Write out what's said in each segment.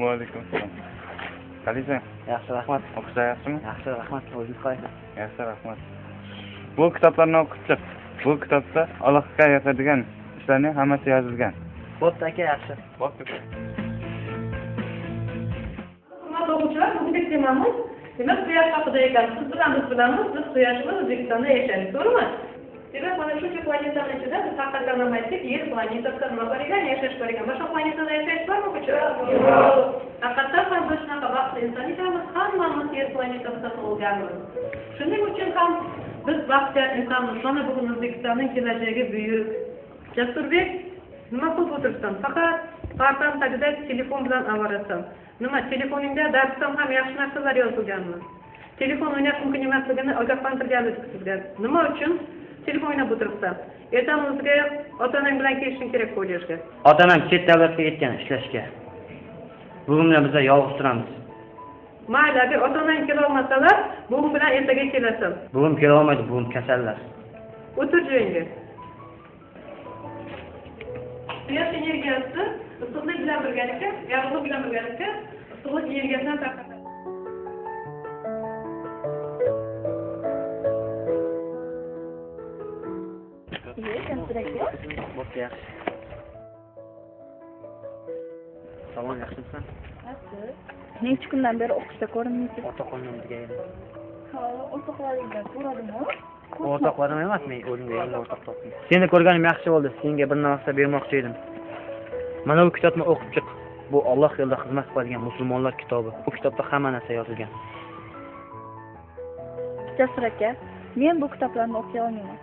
Va alaykum assalom. Qaniysan? Yaxshi, rahmat. O'qishlar yaxshimi? Yaxshi, rahmat. O'zingiz qaysi? Yaxshi, rahmat. Bu kitoblarni o'qib chiq. Bu kitobda Allohga yoqadigan ishlarning hammasi yozilgan. Bo'pti aka, yaxshi. Bo'pti. Hurmatli o'quvchilar, bugungi temamiz demak quyosh haqida ekan. Siz bilamiz, biz quyoshimiz O'zbekistonda yashaymiz, to'g'rimi? Demak, mana shuncha planetani ichida biz haqiqatan aytsak, Yer planetasi nima bor ekan, yashash bor ekan. Boshqa planetada yashash bormi o'quvchilar? Yo'q. Haqiqatan ham biz shunaqa baxtli inson ekanmiz, hammamiz Yer planetasida tug'ilganmiz. Shuning uchun ham biz baxtiyor insonmiz. Mana bugun O'zbekistonning kelajagi buyuk. Jasurbek, nima qilib o'tirsan? Faqat partam tagida telefon bilan avorasan. Nima, telefoningda darsdan ham yaxshi narsalar yozilganmi? Telefon o'ynash mumkin emasligini ogohlantirganlik sizga. Nima uchun telefon o'ynab o'tiribsan? Ertamizga ota-onang bilan kelishing kerak kollejga. Ota-onam chet davlatga ketgan ishlashga. Bugun bilan biz yolg'iz turamiz. Mayli, agar ota-onang kela olmasalar, bugun bilan ertaga kelasan. Bugun kela olmaydi, bugun kasallar. O'tir joyingga. Quyosh energiyasi issiqlik bilan birgalikda, yorug'lik bilan birgalikda issiqlik energiyasini tarqatadi. Bo'pti, yaxshi. Salom, yaxshimisan? Yaxshi. Necha kundan beri o'qishda ko'rinmaysiz? Ota-qo'lim birga edim. Ha, o'rtoqlaringizdan so'radimi? O'rtoqlarim emas, men o'zimga yangi o'rtoq topdim. Seni ko'rganim yaxshi bo'ldi. Senga bir narsa bermoqchi edim. Mana bu kitobni o'qib chiq. Bu Alloh yo'lida xizmat qiladigan musulmonlar kitobi. Bu kitobda hamma narsa yozilgan. Jasur aka, men bu kitoblarni o'qiy olmayman.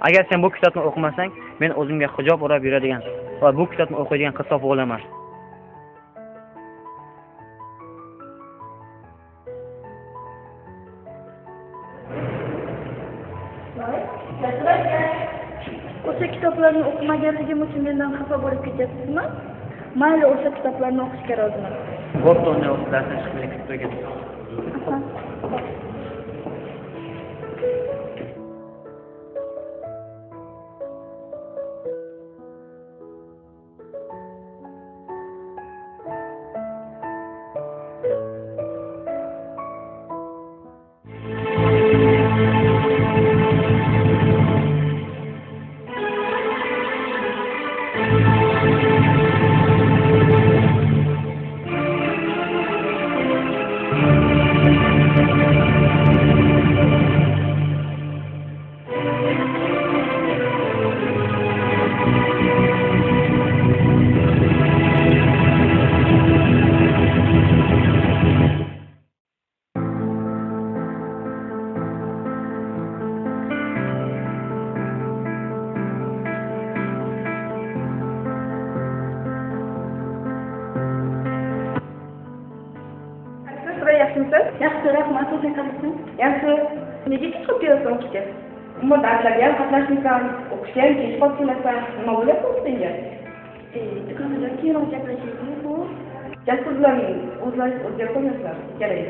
Agar sen bu kitobni o'qimasang, men o'zimga hijob o'rab yuradigan va bu kitobni o'qiydigan qiz topib olaman. Jasur aka, o'sha kitoblarni o'qimaganligim uchun mendan xafa bo'lib ketyapsizmi? Mayli, o'sha kitoblarni o'qishga roziman. Bo'pti, unda o'qishlardan chiqishni kutib turgan. Yaxshi, rahmat. O'zing qanaqasan? Yaxshi. Nega kech qolib kelasan o'qishga? Umuman darslarga ham qatnashmaysan, o'qishga ham kech qolib kelasan. Nima bo'lyapti senga? Do'konlar keyinroq gaplashaylikmi bu? Jasur bilan o'zlaringiz o'zgarib qo'ymasizlar, kerak.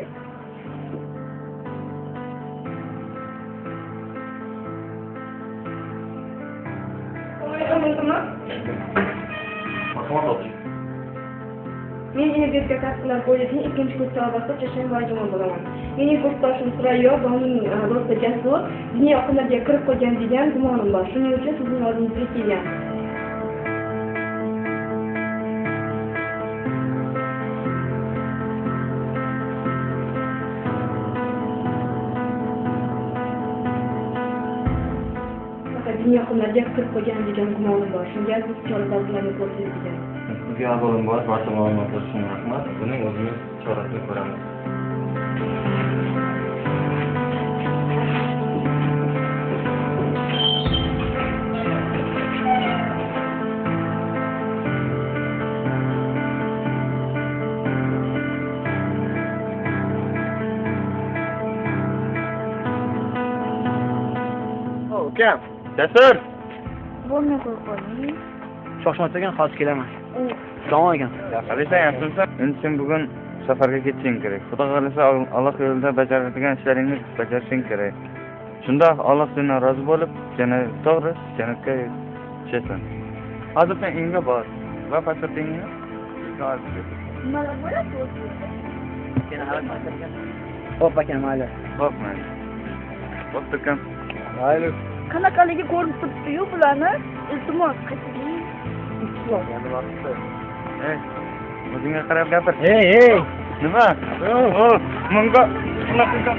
Men energetika kasblar kollejning 2-kurs talabasi Chashan Vajimon bo'laman. Mening kursdoshim Surayyo va uning do'sti Jasur diniy oqimlarga kirib qo'ygan degan gumonim bor. Shuning uchun sizning oldingizga kelgan. Diniy oqimlarga kirib qo'ygan degan gumonim bor. Shunga siz chora-tadbirlarni ko'rsangiz degan. Sizga avvalambor barcha ma'lumotlar uchun rahmat. Buning o'zimiz chorasini ko'ramiz. Ukam, Jasur! Bo'lmay qo'yib qo'ying. shoshmasagan hozir kelaman. Assalomu alaykum. Qaniysan, yaxshimisan? Endi sen bugun safarga ketishing kerak. Xudo xohlasa Alloh yo'lida bajaradigan ishlaringni bajarishing kerak. Shunda Alloh sendan rozi bo'lib, seni to'g'ri jannatga tushasan. Hozir sen uyingga bor va pasportingni olib kel. nimalar bo'ladi o'zi? Seni hali Hop akam mayli. Xo'p, mayli. Bo'pti ukam. Mayli. Qanaqaligi ko'rinib turibdi-yu bularni? Iltimos, qayting. Iltimos. Yana vaqti. O'zingga qarab gapir. Hey. Nima? Menga unaqa qilgan.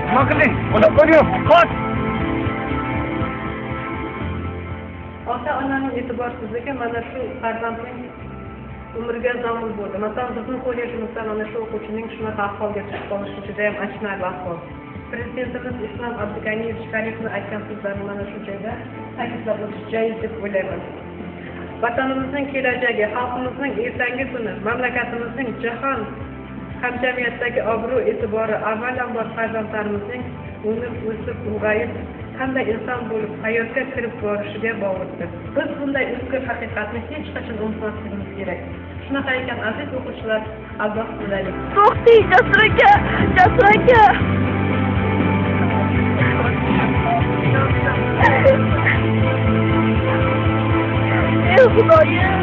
Nima qiling? Unaqa ko'ryapman. Qoch! Ota-onaning e'tiborsizligi mana shu farzandning umriga zomin bo'ldi. Masalan, bizning kollejimizda mana shu o'quvchining shunaqa ahvolga tushib qolishi juda ham achinarli ahvol. Prezidentimiz Islom Abdug'aniyevich Kariyevni aytgan so'zlarini mana shu joyda ta'kidlab o'tish joiz deb o'ylayman. Vatanimizning kelajagi, xalqimizning ertangi kuni, mamlakatimizning jahon hamjamiyatdagi obro' e'tibori avvalambor farzandlarimizning o'nib o'sib ulg'ayib qanday inson bo'lib hayotga kirib borishiga bog'liqdir. Biz bunday o'tkir haqiqatni hech qachon unutmasligimiz kerak. Shunaqa ekan aziz o'quvchilar, Alloh sizlarga To'xting, Jasur aka! Jasur aka! Ey Xudoyim!